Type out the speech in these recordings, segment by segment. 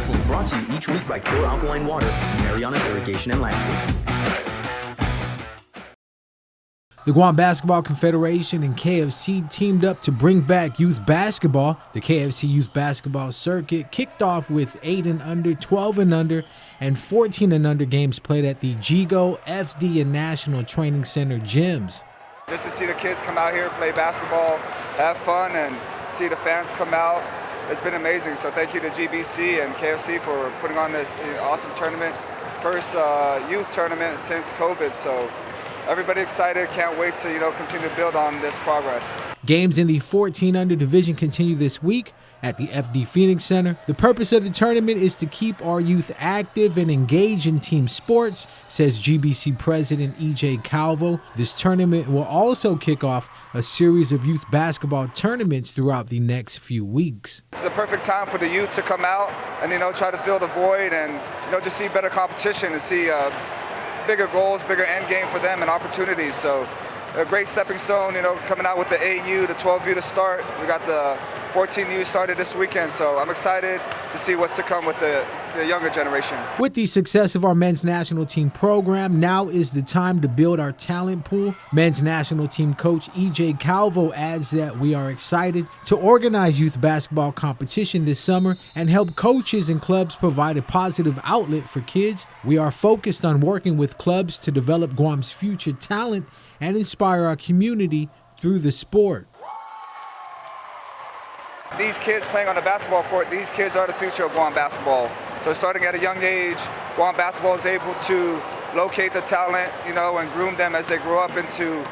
SportsLink, brought to you each week by Pure Alkaline Water, Mariana's Irrigation and Landscape. The Guam Basketball Confederation and KFC teamed up to bring back youth basketball. The KFC Youth Basketball Circuit kicked off with 8 and under, 12 and under, and 14 and under games played at the GIGO, FD, and National Training Center gyms. Just to see the kids come out here, play basketball, have fun, and see the fans come out, it's been amazing. So thank you to GBC and KFC for putting on this awesome tournament. First youth tournament since COVID, so everybody excited, can't wait to continue to build on this progress. Games in the 14 under division continue this week at the FD Phoenix Center. The purpose of the tournament is to keep our youth active and engaged in team sports, says GBC President EJ Calvo. This tournament will also kick off a series of youth basketball tournaments throughout the next few weeks. It's the perfect time for the youth to come out and try to fill the void and just see better competition and see bigger goals, bigger end game for them and opportunities. So a great stepping stone, coming out with the 8U, the 12U to start. We got the 14U started this weekend, so I'm excited to see what's to come with the younger generation. With the success of our men's national team program, now is the time to build our talent pool. Men's national team coach EJ Calvo adds that we are excited to organize youth basketball competition this summer and help coaches and clubs provide a positive outlet for kids. We are focused on working with clubs to develop Guam's future talent and inspire our community through the sport. These kids playing on the basketball court, these kids are the future of Guam basketball. So starting at a young age, Guam basketball is able to locate the talent, and groom them as they grow up into,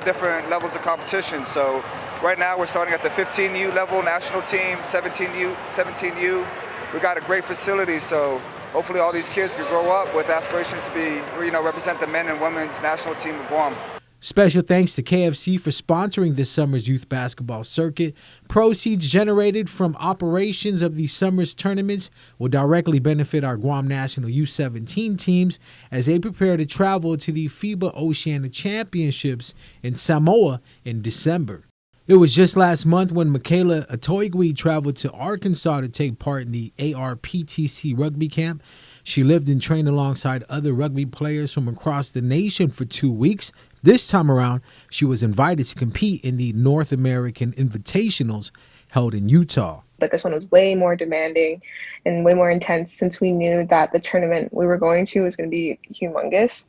different levels of competition. So right now we're starting at the 15U level national team, 17U. We got a great facility, so hopefully all these kids can grow up with aspirations to be, represent the men and women's national team of Guam. Special thanks to KFC for sponsoring this summer's youth basketball circuit. Proceeds generated from operations of the summer's tournaments will directly benefit our Guam National U17 teams as they prepare to travel to the FIBA Oceania Championships in Samoa in December. It was just last month when Michaela Atoigui traveled to Arkansas to take part in the ARPTC rugby camp. She lived and trained alongside other rugby players from across the nation for 2 weeks. This time around, she was invited to compete in the North American Invitationals held in Utah. But this one was way more demanding and way more intense since we knew that the tournament we were going to was going to be humongous.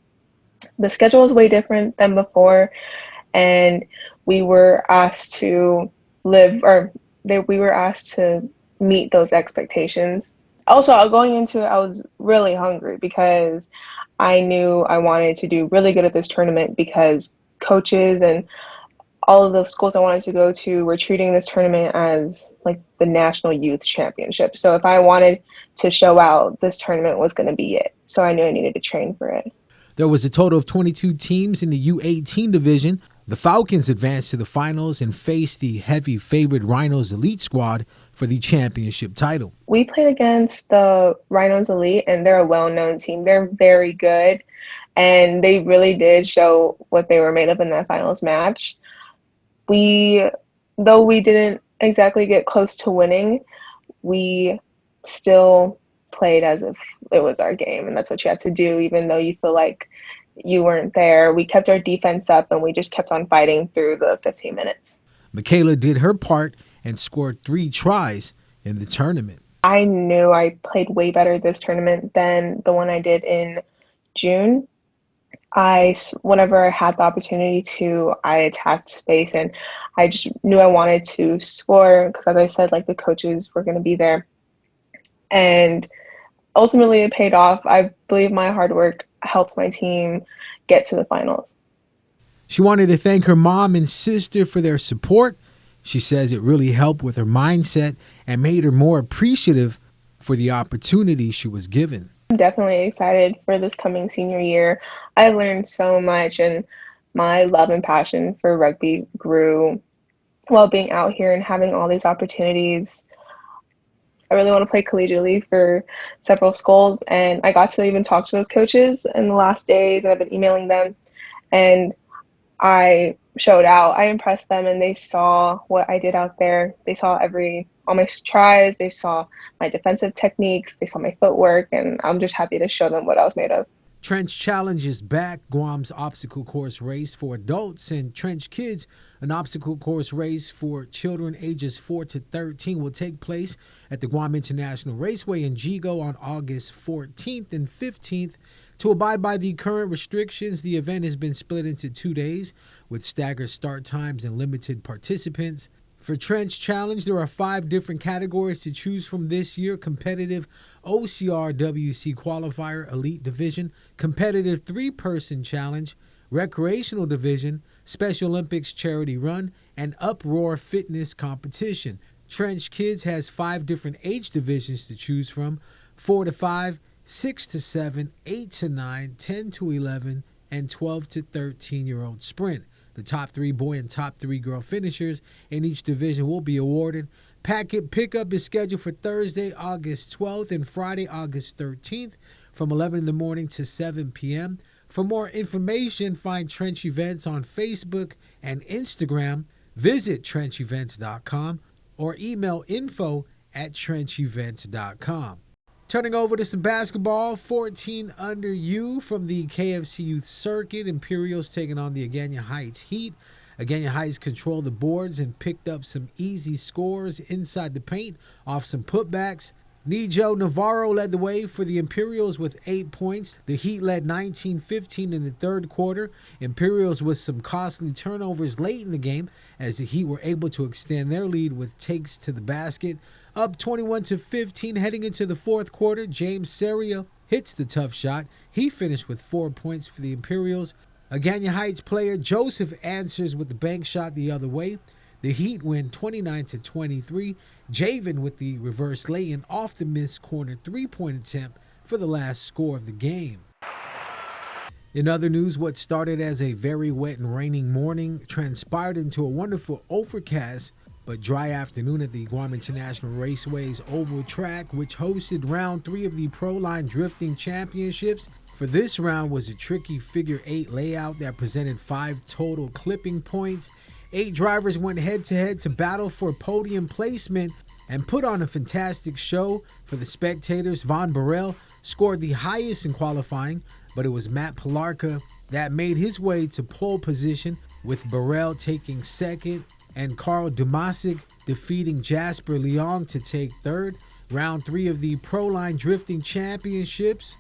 The schedule was way different than before, and we were asked to we were asked to meet those expectations. Also, going into it, I was really hungry because I knew I wanted to do really good at this tournament because coaches and all of the schools I wanted to go to were treating this tournament as like the National Youth Championship. So if I wanted to show out, this tournament was going to be it. So I knew I needed to train for it. There was a total of 22 teams in the U18 division. The Falcons advanced to the finals and faced the heavy favorite Rhinos Elite squad for the championship title. We played against the Rhinos Elite, and they're a well-known team. They're very good, and they really did show what they were made of in that finals match. Though we didn't exactly get close to winning, we still played as if it was our game, and that's what you have to do, even though you feel like you weren't there. We kept our defense up, and we just kept on fighting through the 15 minutes. Michaela did her part and scored 3 tries in the tournament. I knew I played way better this tournament than the one I did in June. Whenever I had the opportunity to, I attacked space, and I just knew I wanted to score because, as I said, the coaches were going to be there. And ultimately it paid off. I believe my hard work helped my team get to the finals. She wanted to thank her mom and sister for their support. She says it really helped with her mindset and made her more appreciative for the opportunity she was given. I'm definitely excited for this coming senior year. I learned so much, and my love and passion for rugby grew while being out here and having all these opportunities. I really want to play collegiately for several schools, and I got to even talk to those coaches in the last days, and I've been emailing them, and I showed out. I impressed them and they saw what I did out there. They saw all my tries, they saw my defensive techniques, they saw my footwork, and I'm just happy to show them what I was made of. Trench Challenge is back, Guam's obstacle course race for adults, and Trench Kids, an obstacle course race for children ages 4 to 13, will take place at the Guam International Raceway in Jigo on August 14th and 15th. To abide by the current restrictions, the event has been split into 2 days with staggered start times and limited participants. For Trench Challenge, there are 5 different categories to choose from this year: competitive OCR WC qualifier elite division, competitive 3-person challenge, recreational division, Special Olympics charity run, and uproar fitness competition. Trench Kids has 5 different age divisions to choose from: 4 to 5, 6 to 7, 8 to 9, 10 to 11, and 12 to 13-year-old sprint. The top 3 boy and top 3 girl finishers in each division will be awarded. Packet pickup is scheduled for Thursday, August 12th and Friday, August 13th from 11 in the morning to 7 p.m. For more information, find Trench Events on Facebook and Instagram. Visit trenchevents.com or email info@trenchevents.com. Turning over to some basketball, 14 under U from the KFC Youth Circuit. Imperials taking on the Agana Heights Heat. Agana Heights controlled the boards and picked up some easy scores inside the paint off some putbacks. Nijo Navarro led the way for the Imperials with 8 points. The Heat led 19-15 in the third quarter. Imperials with some costly turnovers late in the game as the Heat were able to extend their lead with takes to the basket. Up 21-15 heading into the fourth quarter, James Seria hits the tough shot. He finished with 4 points for the Imperials. Agana Heights player Joseph answers with the bank shot the other way. The Heat win 29-23. Javen with the reverse lay-in off the missed corner 3-point attempt for the last score of the game. In other news, what started as a very wet and raining morning transpired into a wonderful overcast but dry afternoon at the Guam International Raceway's oval track, which hosted round 3 of the Pro Line Drifting Championships. For this round was a tricky figure 8 layout that presented 5 total clipping points. 8 drivers went head-to-head to battle for podium placement and put on a fantastic show for the spectators. Von Burrell scored the highest in qualifying, but it was Matt Pilarka that made his way to pole position, with Burrell taking second and Carl Dumasic defeating Jasper Leong to take third. Round 3 of the Pro Line Drifting Championships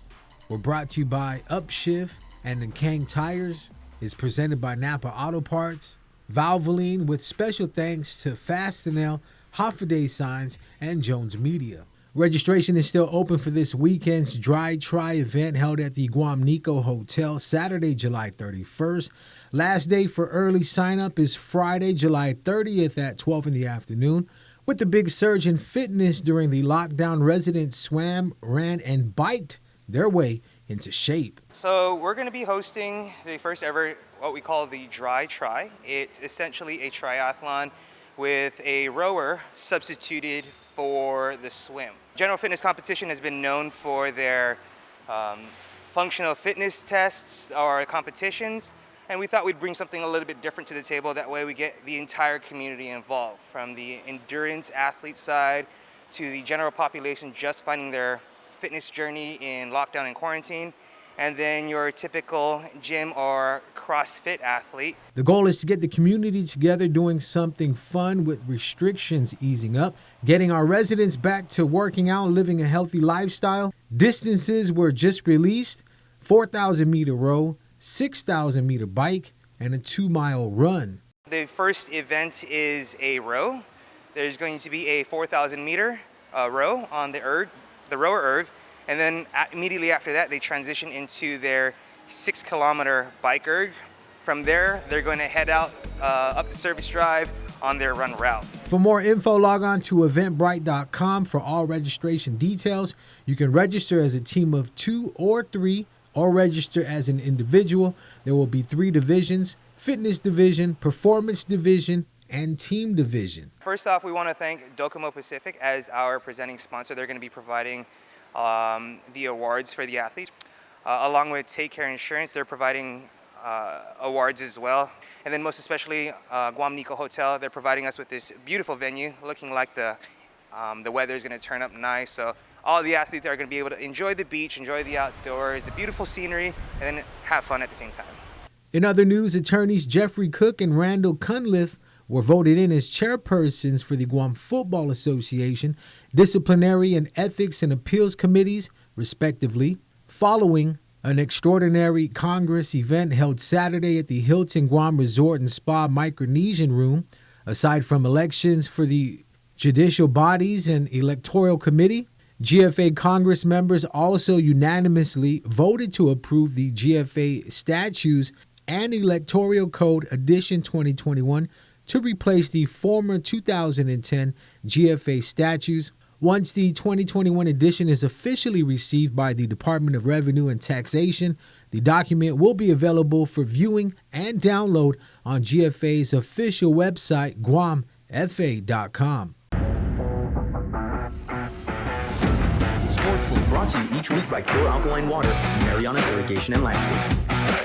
were brought to you by Upshift and the Kang Tires, is presented by Napa Auto Parts, Valvoline, with special thanks to Fastenal, Hoffaday Signs, and Jones Media. Registration is still open for this weekend's Dry Try event held at the Guam Nico Hotel Saturday, July 31st. Last day for early sign-up is Friday, July 30th at 12 in the afternoon. With the big surge in fitness during the lockdown, residents swam, ran, and biked their way into shape. So we're going to be hosting the first ever, what we call the Dry Try. It's essentially a triathlon with a rower substituted for the swim. General fitness competition has been known for their functional fitness tests or competitions, and we thought we'd bring something a little bit different to the table. That way we get the entire community involved, from the endurance athlete side to the general population just finding their fitness journey in lockdown and quarantine, and then your typical gym or CrossFit athlete. The goal is to get the community together doing something fun with restrictions easing up, getting our residents back to working out, living a healthy lifestyle. Distances were just released: 4,000-meter row, 6,000-meter bike, and a 2-mile run. The first event is a row. There's going to be a 4,000-meter row on the rower erg. And then immediately after that, they transition into their 6-kilometer bike erg. From there, they're going to head out up the service drive on their run route. For more info, log on to eventbrite.com for all registration details. You can register as a team of 2 or 3, or register as an individual. There will be 3 divisions: fitness division, performance division, and team division. First off, we want to thank Docomo Pacific as our presenting sponsor. They're going to be providing the awards for the athletes. Along with Take Care Insurance, they're providing awards as well. And then most especially Guam Nico Hotel, they're providing us with this beautiful venue, looking like the weather is going to turn up nice. So all the athletes are going to be able to enjoy the beach, enjoy the outdoors, the beautiful scenery, and then have fun at the same time. In other news, attorneys Jeffrey Cook and Randall Cunliffe were voted in as chairpersons for the Guam Football Association Disciplinary and Ethics and Appeals Committees, respectively, following an extraordinary Congress event held Saturday at the Hilton Guam Resort and Spa Micronesian Room. Aside from elections for the judicial bodies and electoral committee, GFA Congress members also unanimously voted to approve the GFA statutes and Electoral Code Edition 2021 to replace the former 2010 GFA statutes. Once the 2021 edition is officially received by the Department of Revenue and Taxation, the document will be available for viewing and download on GFA's official website, guamfa.com. SportsLink brought to you each week by Pure Alkaline Water, Mariana's Irrigation and Landscaping.